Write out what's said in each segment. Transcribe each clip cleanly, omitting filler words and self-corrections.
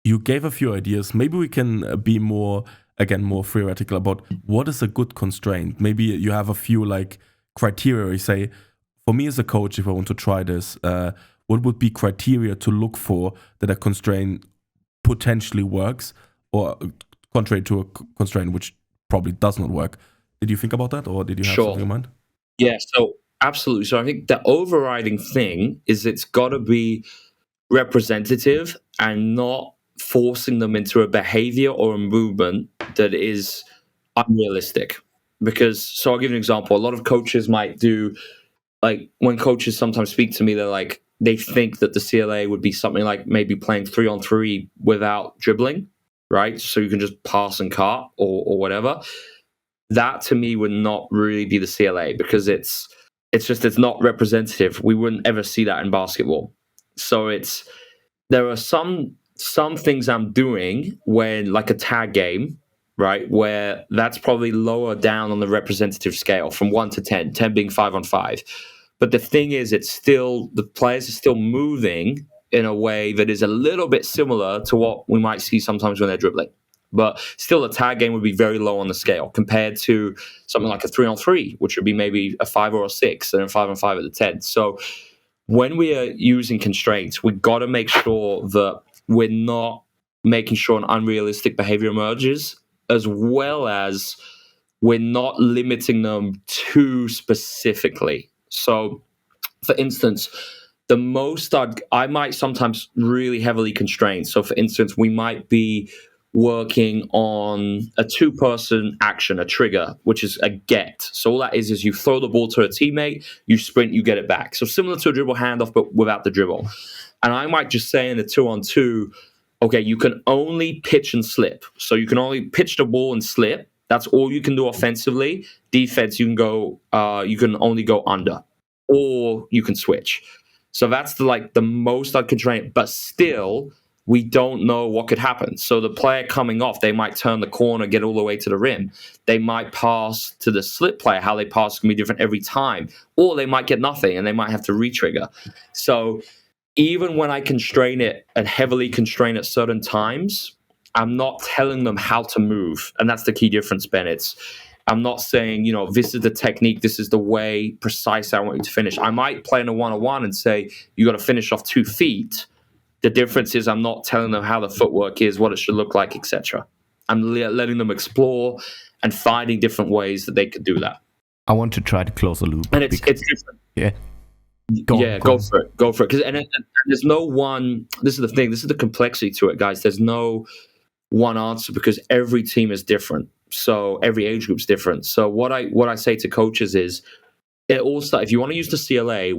you gave a few ideas. Maybe we can be more theoretical about what is a good constraint. Maybe you have a few like criteria. You say, for me as a coach, if I want to try this, what would be criteria to look for that a constraint potentially works, or contrary to a constraint which probably does not work? Did you think about that, or did you have something in mind? Yeah, so absolutely. So I think the overriding thing is it's got to be representative and not forcing them into a behavior or a movement that is unrealistic. Because, so I'll give you an example. A lot of coaches might do, like, when coaches sometimes speak to me, they're like, they think that the CLA would be something like maybe playing 3-on-3 without dribbling, right? So you can just pass and cart or whatever. That to me would not really be the CLA, because it's not representative. We wouldn't ever see that in basketball. So there are some things I'm doing when, like a tag game, right, where that's probably lower down on the representative scale from 1 to 10, 10 being 5-on-5. But the thing is, it's still, the players are still moving in a way that is a little bit similar to what we might see sometimes when they're dribbling. But still, a tag game would be very low on the scale compared to something like a 3-on-3, which would be maybe a 5 or a 6, and a 5-on-5 at the 10. So when we are using constraints, we've got to make sure that we're not making sure an unrealistic behavior emerges, as well as we're not limiting them too specifically. So, for instance, the most I might sometimes really heavily constrain. So, for instance, we might be working on a 2-person action, a trigger, which is a get. So all that is you throw the ball to a teammate, you sprint, you get it back. So similar to a dribble handoff, but without the dribble. And I might just say in the 2-on-2, okay, you can only pitch and slip. So you can only pitch the ball and slip. That's all you can do offensively. Defense, you can only go under, or you can switch. So that's the most I'd constrain. But still, we don't know what could happen. So the player coming off, they might turn the corner, get all the way to the rim. They might pass to the slip player. How they pass can be different every time. Or they might get nothing, and they might have to re-trigger. So even when I constrain it and heavily constrain at certain times, I'm not telling them how to move. And that's the key difference, Ben. I'm not saying, this is the technique, this is the way precise I want you to finish. I might play in a 1-on-1 and say, you got to finish off 2 feet. The difference is I'm not telling them how the footwork is, what it should look like, etc. I'm letting them explore and finding different ways that they could do that. I want to try to close the loop. And it's different. Yeah. Go for it. Go for it. And there's no one, this is the thing, this is the complexity to it, guys. There's no one answer, because every team is different. So every age group's different. So what I say to coaches is, it all starts, if you want to use the CLA,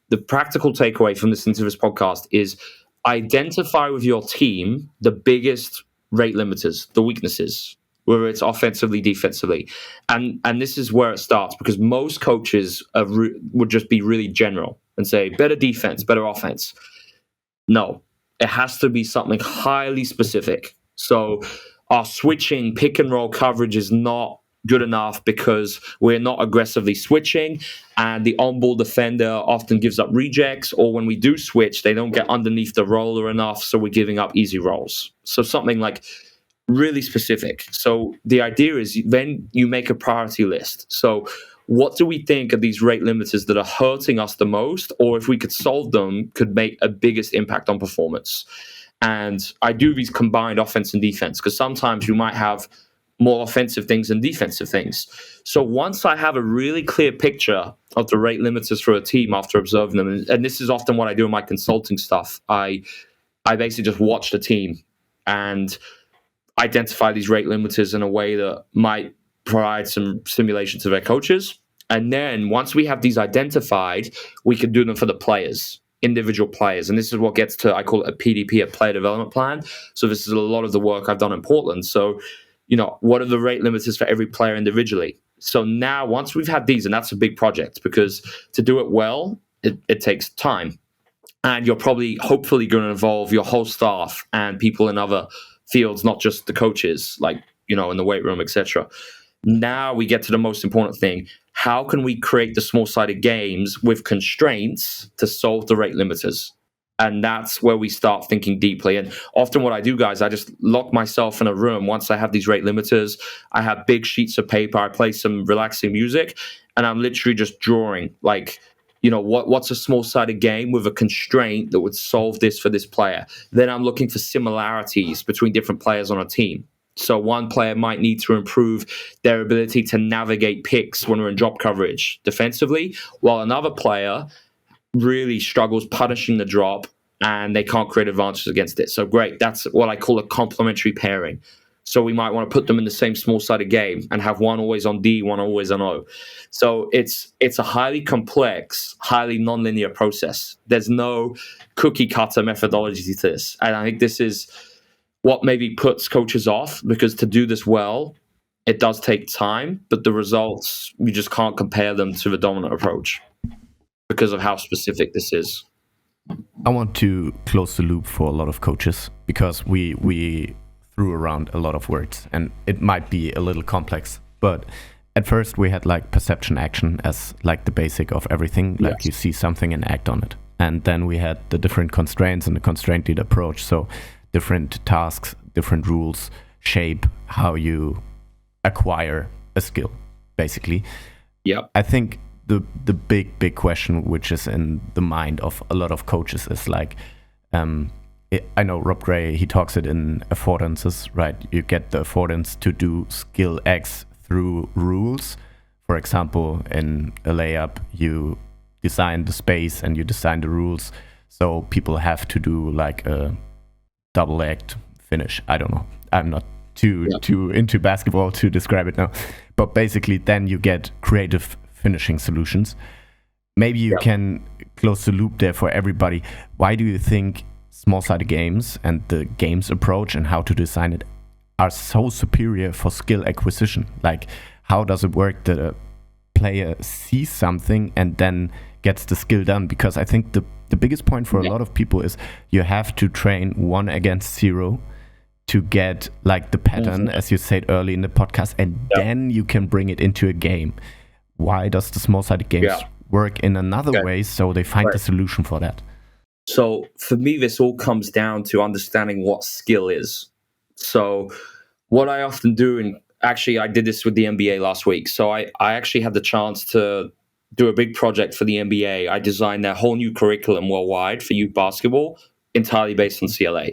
the practical takeaway from listening to this podcast is identify with your team the biggest rate limiters, the weaknesses, whether it's offensively, defensively. And this is where it starts, because most coaches would just be really general and say, better defense, better offense. No, it has to be something highly specific. So our switching pick and roll coverage is not good enough because we're not aggressively switching, and the on-ball defender often gives up rejects, or when we do switch, they don't get underneath the roller enough, so we're giving up easy rolls. So something like really specific. So the idea is then you make a priority list. So what do we think are these rate limiters that are hurting us the most, or if we could solve them, could make a biggest impact on performance? And I do these combined offense and defense, because sometimes you might have more offensive things than defensive things. So once I have a really clear picture of the rate limiters for a team after observing them, and this is often what I do in my consulting stuff, I basically just watch the team and identify these rate limiters in a way that might provide some simulation to their coaches. And then once we have these identified, we can do them for the players, individual players. And this is what gets to, I call it a PDP, a player development plan. So this is a lot of the work I've done in Portland. So, what are the rate limiters for every player individually? So now once we've had these, and that's a big project, because to do it well, it takes time. And you're probably, hopefully, going to involve your whole staff and people in other fields, not just the coaches, like, in the weight room, etc. Now we get to the most important thing. How can we create the small-sided games with constraints to solve the rate limiters? And that's where we start thinking deeply. And often what I do, guys, I just lock myself in a room. Once I have these rate limiters, I have big sheets of paper, I play some relaxing music, and I'm literally just drawing, like, what's a small-sided game with a constraint that would solve this for this player? Then I'm looking for similarities between different players on a team. So one player might need to improve their ability to navigate picks when we're in drop coverage defensively, while another player really struggles punishing the drop and they can't create advantages against it. So great, that's what I call a complementary pairing. So we might want to put them in the same small-sided game and have one always on D, one always on O. So it's a highly complex, highly nonlinear process. There's no cookie-cutter methodology to this. And I think this is what maybe puts coaches off, because to do this well, it does take time, but the results, you just can't compare them to the dominant approach because of how specific this is. I want to close the loop for a lot of coaches, because we threw around a lot of words and it might be a little complex. But at first we had like perception action as like the basic of everything, like Yes. you see something and act on it. And then we had the different constraints and the constraint lead approach. So different tasks, different rules shape how you acquire a skill, basically. Yep. I think the big question which is in the mind of a lot of coaches is like, I know Rob Gray, he talks it in affordances, right? You get the affordance to do skill X through rules. For example, in a layup, you design the space and you design the rules. So people have to do like a double act finish. I don't know. I'm not too into basketball to describe it now. But basically then you get creative finishing solutions. Maybe you can close the loop there for everybody. Why do you think small-sided games and the games approach and how to design it are so superior for skill acquisition? Like, how does it work that a player sees something and then gets the skill done? Because I think the biggest point for a lot of people is you have to train 1 against 0 to get like the pattern, as you said early in the podcast, and then you can bring it into a game. Why does the small-sided games work in another way, so they find the solution for that? So for me, this all comes down to understanding what skill is. So what I often do, and actually I did this with the NBA last week. So I actually had the chance to do a big project for the NBA. I designed their whole new curriculum worldwide for youth basketball, entirely based on CLA.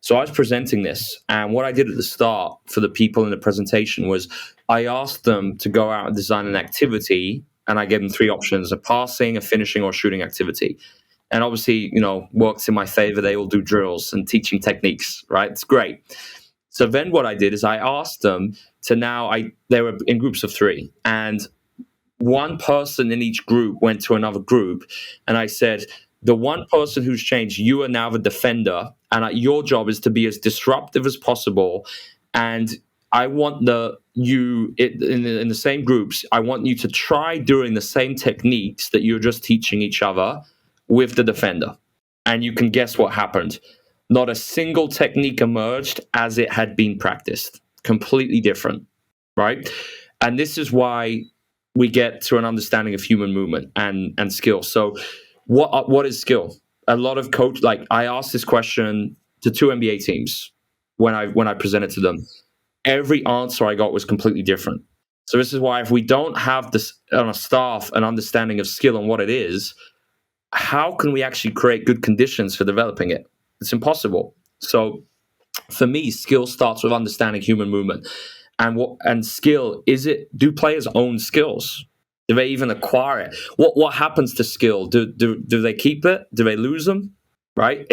So I was presenting this, and what I did at the start for the people in the presentation was I asked them to go out and design an activity, and I gave them 3 options: a passing, a finishing, or a shooting activity. And obviously, works in my favor. They all do drills and teaching techniques, right? It's great. So then what I did is I asked them to they were in groups of 3, and one person in each group went to another group, and I said, the one person who's changed, you are now the defender, and your job is to be as disruptive as possible. And I want in the same groups, I want you to try doing the same techniques that you're just teaching each other with the defender. And you can guess what happened. Not a single technique emerged as it had been practiced. Completely different, right? And this is why we get to an understanding of human movement and skill. So what is skill? A lot of I asked this question to 2 NBA teams when I presented to them. Every answer I got was completely different. So this is why if we don't have this on a staff an understanding of skill and what it is, how can we actually create good conditions for developing it? It's impossible. So for me, skill starts with understanding human movement. And skill, do players own skills? Do they even acquire it? What happens to skill? Do they keep it? Do they lose them? Right?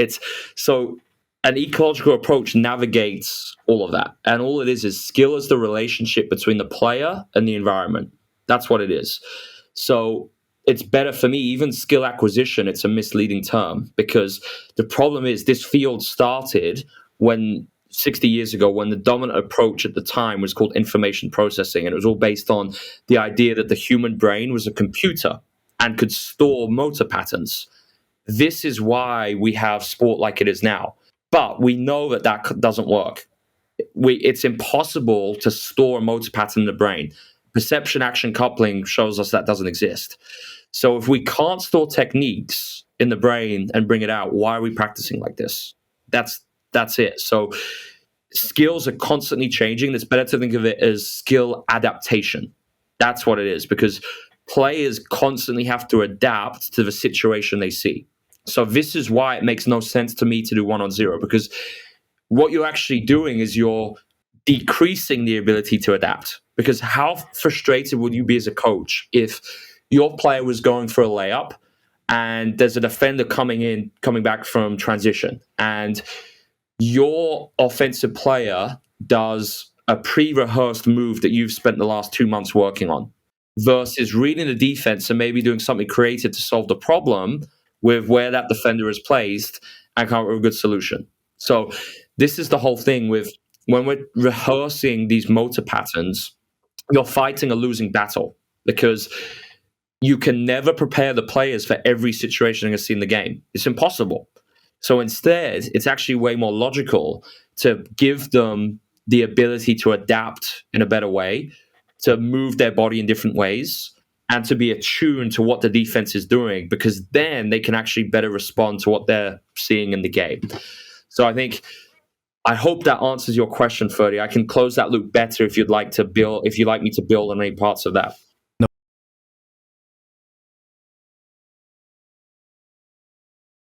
So an ecological approach navigates all of that. And all it is skill is the relationship between the player and the environment. That's what it is. So it's better for me, even skill acquisition, it's a misleading term, because the problem is this field started 60 years ago, when the dominant approach at the time was called information processing. And it was all based on the idea that the human brain was a computer and could store motor patterns. This is why we have sport like it is now. But we know that doesn't work. It's impossible to store a motor pattern in the brain. Perception action coupling shows us that doesn't exist. So if we can't store techniques, in the brain and bring it out. Why are we practicing like this? That's it. So skills are constantly changing. It's better to think of it as skill adaptation. That's what it is, because players constantly have to adapt to the situation they see. So this is why it makes no sense to me to do 1-on-0, because what you're actually doing is you're decreasing the ability to adapt. Because how frustrated would you be as a coach if your player was going for a layup and there's a defender coming back from transition, and your offensive player does a pre-rehearsed move that you've spent the last 2 months working on, versus reading the defense and maybe doing something creative to solve the problem with where that defender is placed and come up with a good solution. So this is the whole thing with when we're rehearsing these motor patterns, you're fighting a losing battle, because you can never prepare the players for every situation you're going to see in the game. It's impossible. So instead, it's actually way more logical to give them the ability to adapt in a better way, to move their body in different ways, and to be attuned to what the defense is doing, because then they can actually better respond to what they're seeing in the game. So I hope that answers your question, Ferdi. I can close that loop better if you'd like me to build on any parts of that.